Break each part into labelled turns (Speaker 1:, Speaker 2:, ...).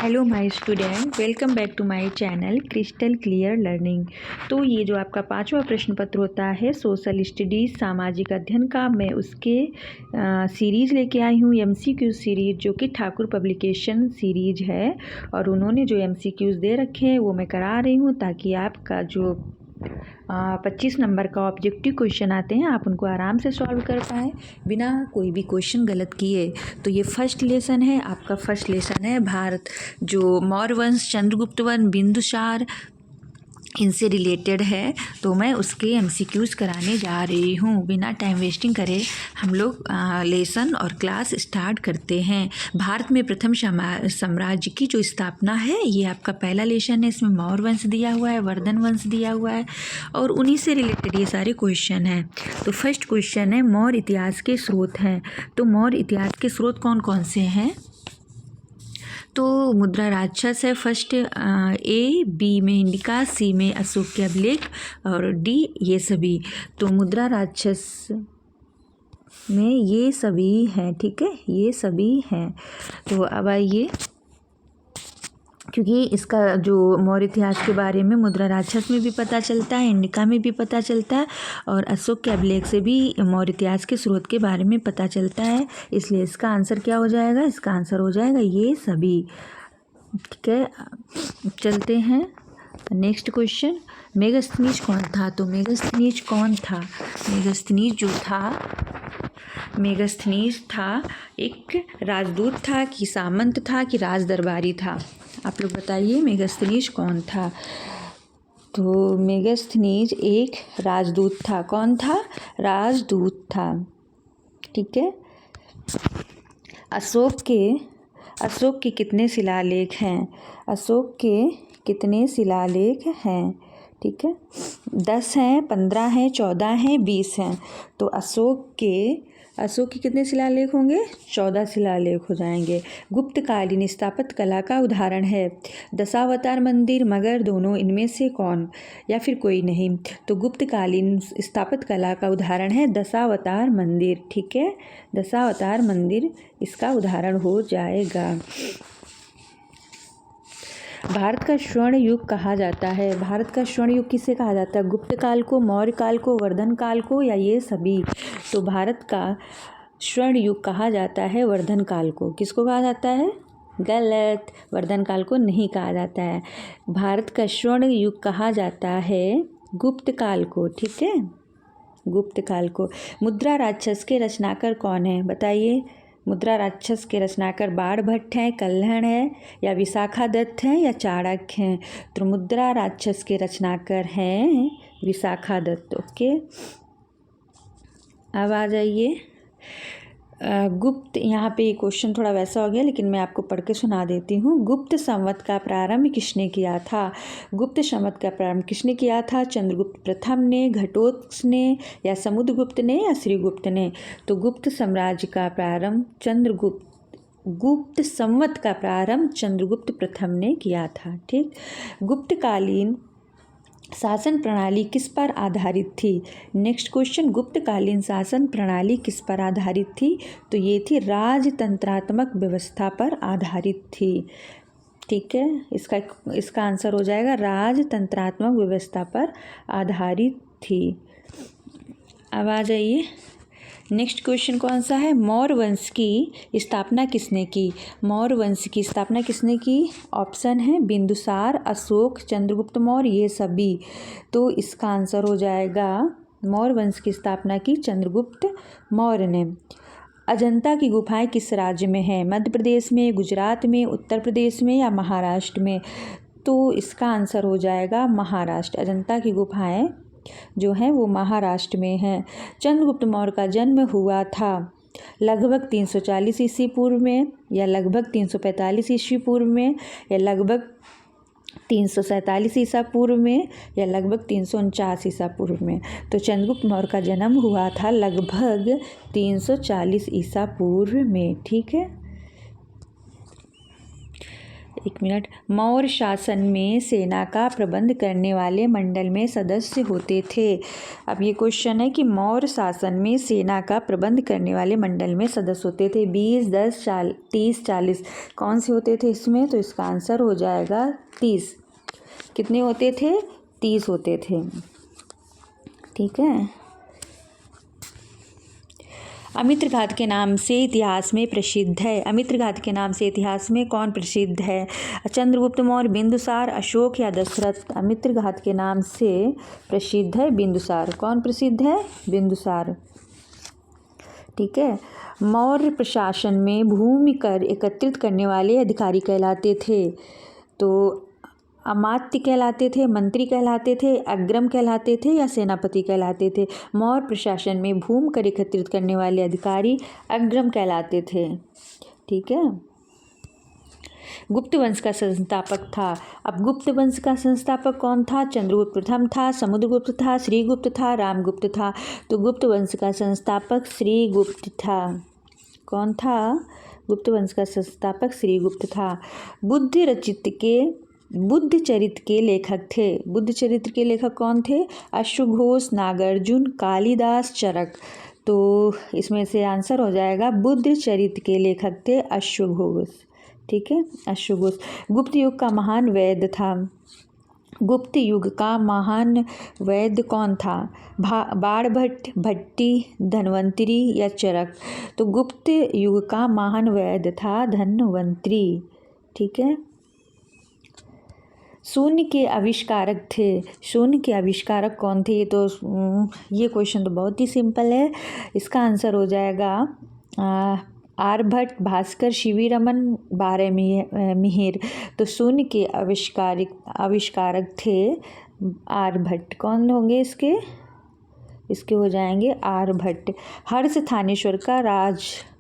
Speaker 1: Hello my student, welcome back to my channel crystal clear learning. तो ये जो आपका 5वां प्रश्न पत्र होता है सोशल स्टडीज़ सामाजिक अध्ययन का, मैं उसके सीरीज़ लेके आई हूँ, MCQ सीरीज़, जो कि ठाकुर पब्लिकेशन सीरीज़ है। और उन्होंने जो MCQs दे रखे हैं वो मैं करा रही हूँ ताकि आपका जो 25 नंबर का ऑब्जेक्टिव क्वेश्चन आते हैं आप उनको आराम से सॉल्व कर पाएँ बिना कोई भी क्वेश्चन गलत किए। तो ये फर्स्ट लेसन है, आपका फर्स्ट लेसन है भारत, जो मौर्य वंश, चंद्रगुप्त वंश, बिंदुसार, इनसे रिलेटेड है। तो मैं उसके MCQs कराने जा रही हूँ। बिना टाइम वेस्टिंग करे हम लोग लेसन और क्लास स्टार्ट करते हैं। भारत में प्रथम साम्राज्य की जो स्थापना है, ये आपका पहला लेसन है। इसमें मौर्य वंश दिया हुआ है, वर्धन वंश दिया हुआ है और उन्हीं से रिलेटेड ये सारे क्वेश्चन हैं। तो फर्स्ट क्वेश्चन है मौर्य इतिहास के स्रोत हैं। तो मौर्य इतिहास के स्रोत कौन कौन से हैं? तो मुद्रा राक्षस है फर्स्ट, A, B में इंडिका, C में अशोक के अभिलेख और D ये सभी। तो मुद्रा राक्षस में ये सभी हैं, ठीक है, ये सभी हैं। तो अब आइए, क्योंकि इसका जो मौर्य इतिहास के बारे में मुद्रा राक्षस में भी पता चलता है, इंडिका में भी पता चलता है और अशोक के अभिलेख से भी मौर्य इतिहास के स्रोत के बारे में पता चलता है। इसलिए इसका आंसर क्या हो जाएगा? इसका आंसर हो जाएगा ये सभी, ठीक है। चलते हैं नेक्स्ट क्वेश्चन। मेगास्थनीज कौन था? तो मेगास्थनीज कौन था? मेगास्थनीज था एक राजदूत था कि सामंत था कि राज दरबारी था? आप लोग बताइए मेगास्थनीज कौन था? तो मेगास्थनीज एक राजदूत था। कौन था? राजदूत था, ठीक है। अशोक के कितने शिलालेख हैं? अशोक के कितने शिलालेख हैं? ठीक है, 10 हैं, 15 हैं, 14 हैं, 20 हैं। तो अशोक के कितने शिलालेख होंगे? 14 शिलालेख हो जाएंगे। गुप्तकालीन स्थापत्य कला का उदाहरण है दशावतार मंदिर, मगर दोनों इनमें से कौन, या फिर कोई नहीं? तो गुप्तकालीन स्थापत्य कला का उदाहरण है दशावतार मंदिर, ठीक है, दशावतार मंदिर इसका उदाहरण हो जाएगा। भारत का स्वर्ण युग कहा जाता है। भारत का स्वर्ण युग किसे कहा जाता है? गुप्त काल को, मौर्य काल को, वर्धन काल को, या ये सभी? तो भारत का स्वर्ण युग कहा जाता है वर्धन काल को। किसको कहा जाता है? गलत, वर्धन काल को नहीं कहा जाता है। भारत का स्वर्ण युग कहा जाता है गुप्त काल को, ठीक है, गुप्त काल को। मुद्रा राक्षस के रचनाकार कौन है? बताइए। मुद्रा राक्षस के रचनाकार बाणभट्ट हैं, कल्हण है, या विशाखादत्त हैं, या चाणक्य हैं? तो मुद्रा राक्षस के रचनाकार हैं विशाखादत्त, ओके। अब आ जाइए गुप्त, यहाँ पे क्वेश्चन थोड़ा वैसा हो गया लेकिन मैं आपको पढ़ के सुना देती हूँ। गुप्त संवत का प्रारंभ किसने किया था? गुप्त संवत का प्रारंभ किसने किया था? चंद्रगुप्त प्रथम ने, घटोत्कच ने, या समुद्रगुप्त ने, या श्रीगुप्त ने? तो गुप्त साम्राज्य का प्रारंभ गुप्त संवत का प्रारंभ चंद्रगुप्त प्रथम ने किया था, ठीक। गुप्तकालीन शासन प्रणाली किस पर आधारित थी? नेक्स्ट क्वेश्चन, गुप्तकालीन शासन प्रणाली किस पर आधारित थी? तो ये थी राजतंत्रात्मक व्यवस्था पर आधारित थी, ठीक है। इसका आंसर हो जाएगा राजतंत्रात्मक व्यवस्था पर आधारित थी। अब आ जाइए नेक्स्ट क्वेश्चन कौन सा है? मौर्य वंश की स्थापना किसने की? मौर्य वंश की स्थापना किसने की? ऑप्शन है बिंदुसार, अशोक, चंद्रगुप्त मौर्य, ये सभी। तो इसका आंसर हो जाएगा मौर्य वंश की स्थापना की चंद्रगुप्त मौर्य ने। अजंता की गुफाएं किस राज्य में हैं? मध्य प्रदेश में, गुजरात में, उत्तर प्रदेश में, या महाराष्ट्र में? तो इसका आंसर हो जाएगा महाराष्ट्र। अजंता की गुफाएं जो हैं वो महाराष्ट्र में हैं। चंद्रगुप्त मौर्य का जन्म हुआ था लगभग 340 ईस्वी पूर्व में, या लगभग 345 ईस्वी पूर्व में, या लगभग 347 ईसा पूर्व में, या लगभग 349 ईसा पूर्व में? तो चंद्रगुप्त मौर्य का जन्म हुआ था लगभग 340 ईसा पूर्व में, ठीक है। एक मिनट। मौर्य शासन में सेना का प्रबंध करने वाले मंडल में सदस्य होते थे। अब ये क्वेश्चन है कि मौर्य शासन में सेना का प्रबंध करने वाले मंडल में सदस्य होते थे 20, 10, 30, 40 कौन से होते थे इसमें? तो इसका आंसर हो जाएगा 30। कितने होते थे? 30 होते थे। ठीक है। अमित्रघात के नाम से इतिहास में प्रसिद्ध है। अमित्रघात के नाम से इतिहास में कौन प्रसिद्ध है? चंद्रगुप्त मौर्य, बिंदुसार, अशोक या दशरथ? अमित्रघात के नाम से प्रसिद्ध है बिंदुसार। कौन प्रसिद्ध है? बिंदुसार। ठीक है। मौर्य प्रशासन में भूमि कर एकत्रित करने वाले अधिकारी कहलाते थे। तो अमात्य कहलाते थे, मंत्री कहलाते थे, अग्रम कहलाते थे या सेनापति कहलाते थे? मौर्य प्रशासन में भूमि कर एकत्रित करने वाले अधिकारी अग्रम कहलाते थे। ठीक है। गुप्त वंश का संस्थापक था। अब गुप्त वंश का संस्थापक कौन था? चंद्रगुप्त प्रथम था, समुद्रगुप्त था, श्रीगुप्त था, रामगुप्त था। तो गुप्त वंश का संस्थापक श्रीगुप्त था। कौन था? गुप्त वंश का संस्थापक श्रीगुप्त था। बुद्ध चरित्र के लेखक थे। बुद्ध चरित्र के लेखक कौन थे? अश्वघोष, नागार्जुन, कालिदास, चरक। तो इसमें से आंसर हो जाएगा बुद्ध चरित्र के लेखक थे अश्वघोष। ठीक है, अश्वघोष। गुप्त युग का महान वैद्य था। गुप्त युग का महान वैद्य कौन था? बाणभट्ट, भट्टी, धन्वंतरी या चरक? तो गुप्त युग का महान वैद्य था धन्वंतरी। ठीक है। शून्य के आविष्कारक थे। शून्य के आविष्कारक कौन थे? ये क्वेश्चन तो बहुत ही सिंपल है। इसका आंसर हो जाएगा आर्यभट्ट, भास्कर, सीवी रमन, बारहमीर। तो शून्य के आविष्कारक थे आर्यभट्ट। कौन होंगे इसके? इसके हो जाएंगे आर्यभट्ट। हर्ष थानेश्वर का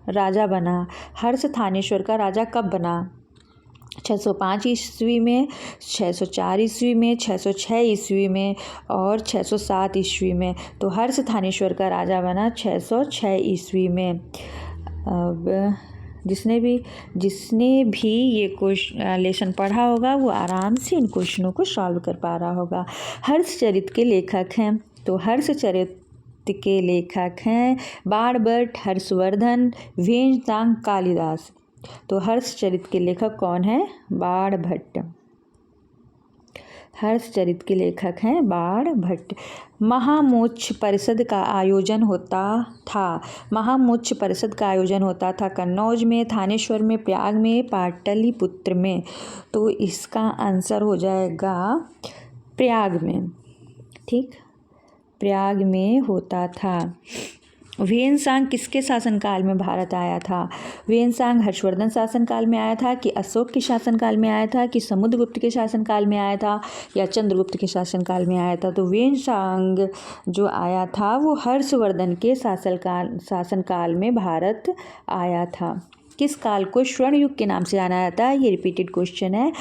Speaker 1: राजा बना। हर्ष थानेश्वर का राजा कब बना? 605 ईस्वी में, 604 ईस्वी में, 606 ईस्वी में और 607 ईस्वी में। तो हर्ष थानेश्वर का राजा बना 606 ईस्वी में। अब जिसने भी ये क्वेश्चन लेसन पढ़ा होगा वो आराम से इन क्वेश्चनों को सॉल्व कर पा रहा होगा। हर्षचरित के लेखक हैं। तो हर्षचरित के लेखक हैं बाणभट्ट, हर्षवर्धन, वेंशतांग, कालिदास। तो हर्षचरित के लेखक कौन है? बाणभट्ट। हर्षचरित के लेखक हैं बाणभट्ट। महामोक्ष परिषद का आयोजन होता था। महामोक्ष परिषद का आयोजन होता था कन्नौज में, थानेश्वर में, प्रयाग में, पाटलिपुत्र में। तो इसका आंसर हो जाएगा प्रयाग में। ठीक, प्रयाग में होता था। वेनसांग किसके शासनकाल में भारत आया था? वेनसांग हर्षवर्धन शासनकाल में आया था कि अशोक के शासनकाल में आया था कि समुद्रगुप्त के शासनकाल में आया था या चंद्रगुप्त के शासनकाल में आया था? तो वेनसांग जो आया था वो हर्षवर्धन के शासनकाल में भारत आया था। किस काल को स्वर्ण युग के नाम से जाना जाता है? ये रिपीटेड क्वेश्चन है।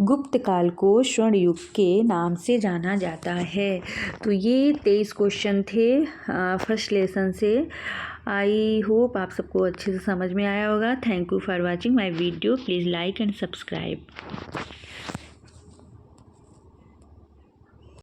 Speaker 1: गुप्त काल को स्वर्ण युग के नाम से जाना जाता है। तो ये 23 क्वेश्चन थे फर्स्ट लेसन से। आई होप आप सबको अच्छे से समझ में आया होगा। Thank you for watching my video. Please like and subscribe.